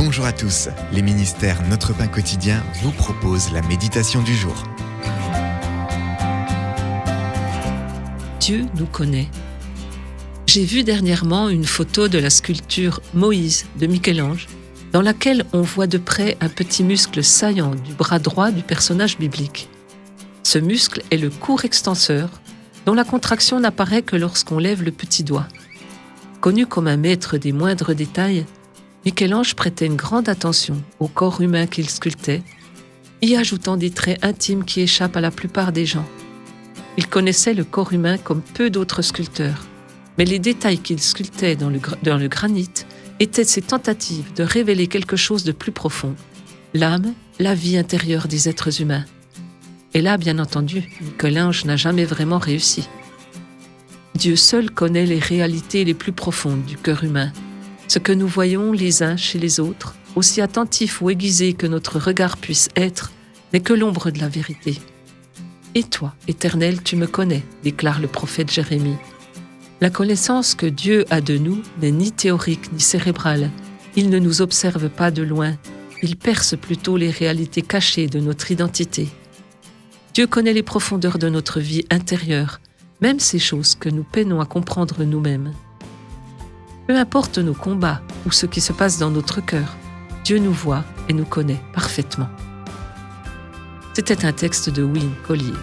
Bonjour à tous, les ministères Notre Pain Quotidien vous proposent la méditation du jour. Dieu nous connaît. J'ai vu dernièrement une photo de la sculpture Moïse de Michel-Ange, dans laquelle on voit de près un petit muscle saillant du bras droit du personnage biblique. Ce muscle est le court extenseur, dont la contraction n'apparaît que lorsqu'on lève le petit doigt. Connu comme un maître des moindres détails, Michel-Ange prêtait une grande attention au corps humain qu'il sculptait, y ajoutant des traits intimes qui échappent à la plupart des gens. Il connaissait le corps humain comme peu d'autres sculpteurs, mais les détails qu'il sculptait dans le granit étaient ses tentatives de révéler quelque chose de plus profond, l'âme, la vie intérieure des êtres humains. Et là, bien entendu, Michel-Ange n'a jamais vraiment réussi. Dieu seul connaît les réalités les plus profondes du cœur humain, ce que nous voyons les uns chez les autres, aussi attentifs ou aiguisés que notre regard puisse être, n'est que l'ombre de la vérité. Et toi, Éternel, tu me connais, déclare le prophète Jérémie. La connaissance que Dieu a de nous n'est ni théorique ni cérébrale. Il ne nous observe pas de loin, il perce plutôt les réalités cachées de notre identité. Dieu connaît les profondeurs de notre vie intérieure, même ces choses que nous peinons à comprendre nous-mêmes. Peu importe nos combats ou ce qui se passe dans notre cœur, Dieu nous voit et nous connaît parfaitement. C'était un texte de Wayne Collier.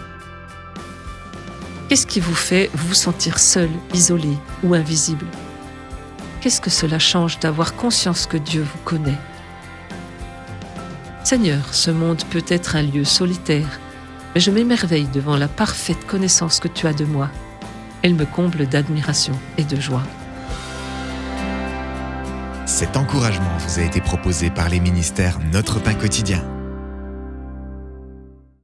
Qu'est-ce qui vous fait vous sentir seul, isolé ou invisible? Qu'est-ce que cela change d'avoir conscience que Dieu vous connaît? Seigneur, ce monde peut être un lieu solitaire, mais je m'émerveille devant la parfaite connaissance que tu as de moi. Elle me comble d'admiration et de joie. Cet encouragement vous a été proposé par les ministères Notre Pain Quotidien.